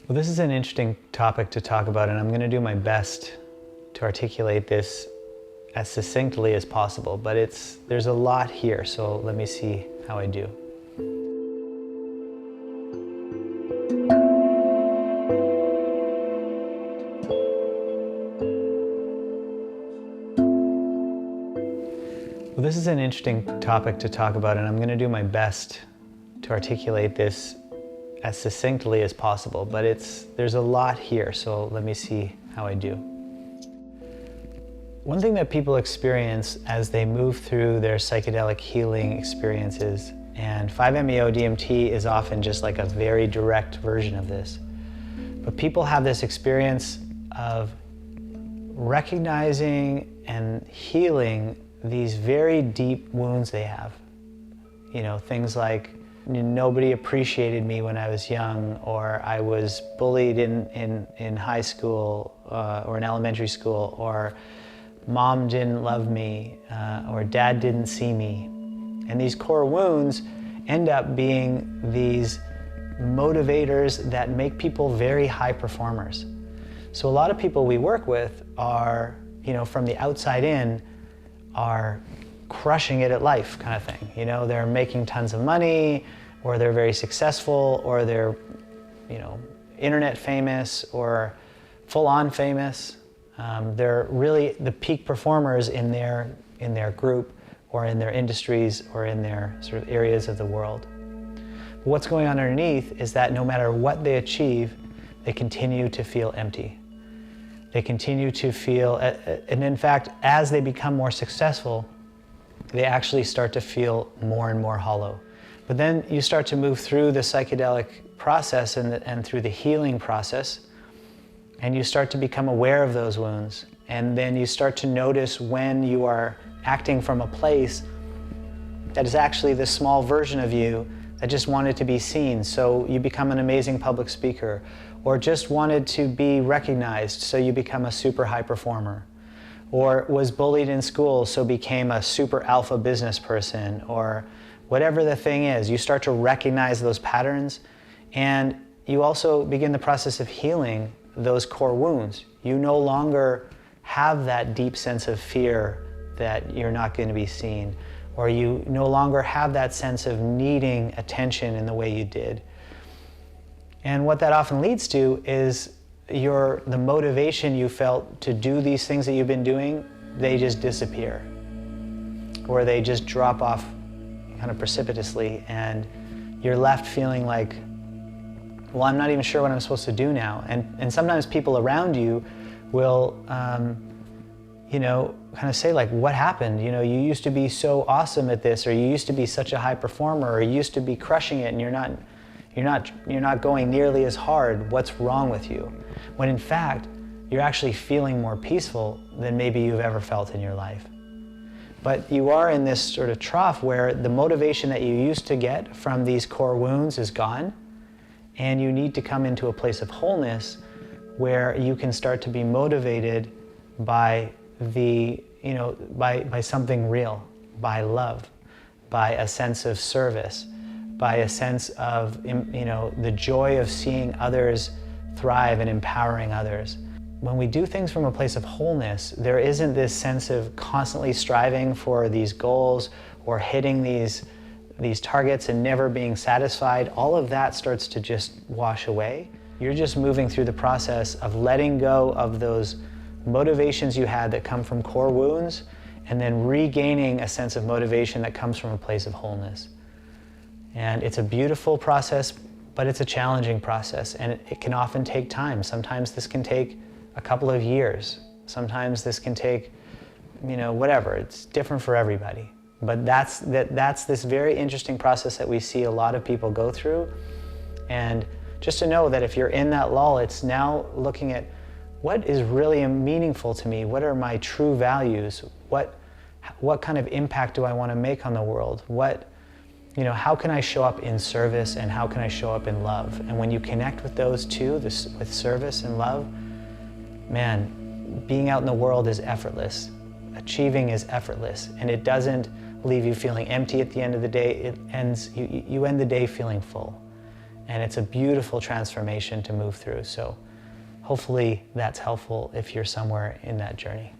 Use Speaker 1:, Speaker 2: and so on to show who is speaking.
Speaker 1: Well, this is an interesting topic to talk about, and I'm going to do my best to articulate this as succinctly as possible, but there's a lot here, so let me see how I do. Well, this is an interesting topic to talk about, and I'm going to do my best to articulate this as succinctly as possible, but there's a lot here, so let me see how I do. One thing that people experience as they move through their psychedelic healing experiences, and 5-MeO-DMT is often just like a very direct version of this, but people have this experience of recognizing and healing these very deep wounds they have. You know, things like nobody appreciated me when I was young, or I was bullied in high school or in elementary school, or mom didn't love me, or dad didn't see me. And these core wounds end up being these motivators that make people very high performers. So a lot of people we work with are, you know, from the outside in, are crushing it at life kind of thing. You know, they're making tons of money, or they're very successful, or they're, you know, internet famous or full-on famous. They're really the peak performers in their group, or in their industries, or in their sort of areas of the world. But what's going on underneath is that no matter what they achieve, they continue to feel empty. They continue to feel, and in fact, as they become more successful, they actually start to feel more and more hollow. But then you start to move through the psychedelic process and through the healing process, and you start to become aware of those wounds. And then you start to notice when you are acting from a place that is actually the small version of you that just wanted to be seen, so you become an amazing public speaker, or just wanted to be recognized, so you become a super high performer, or was bullied in school, so became a super alpha business person, or whatever the thing is. You start to recognize those patterns, and you also begin the process of healing those core wounds. You no longer have that deep sense of fear that you're not going to be seen, or you no longer have that sense of needing attention in the way you did. And what that often leads to is the motivation you felt to do these things that you've been doing, they just disappear, or they just drop off kind of precipitously, and you're left feeling like, well, I'm not even sure what I'm supposed to do now. And sometimes people around you will, you know, kind of say like, what happened? You know, you used to be so awesome at this, or you used to be such a high performer, or you used to be crushing it, and you're not going nearly as hard. What's wrong with you? When in fact, you're actually feeling more peaceful than maybe you've ever felt in your life. But you are in this sort of trough where the motivation that you used to get from these core wounds is gone, and you need to come into a place of wholeness where you can start to be motivated by by something real, by love, by a sense of service, by a sense of, you know, the joy of seeing others thrive and empowering others. When we do things from a place of wholeness, there isn't this sense of constantly striving for these goals or hitting these targets and never being satisfied. All of that starts to just wash away. You're just moving through the process of letting go of those motivations you had that come from core wounds, and then regaining a sense of motivation that comes from a place of wholeness. And it's a beautiful process, but it's a challenging process, and it can often take time. Sometimes this can take a couple of years. Sometimes this can take, you know, whatever. It's different for everybody. But that's this very interesting process that we see a lot of people go through. And just to know that if you're in that lull, it's now looking at what is really meaningful to me? What are my true values? What kind of impact do I want to make on the world? How can I show up in service, and how can I show up in love? And when you connect with those two, with service and love, man, being out in the world is effortless. Achieving is effortless, and it doesn't leave you feeling empty at the end of the day. You end the day feeling full. And it's a beautiful transformation to move through. So hopefully that's helpful if you're somewhere in that journey.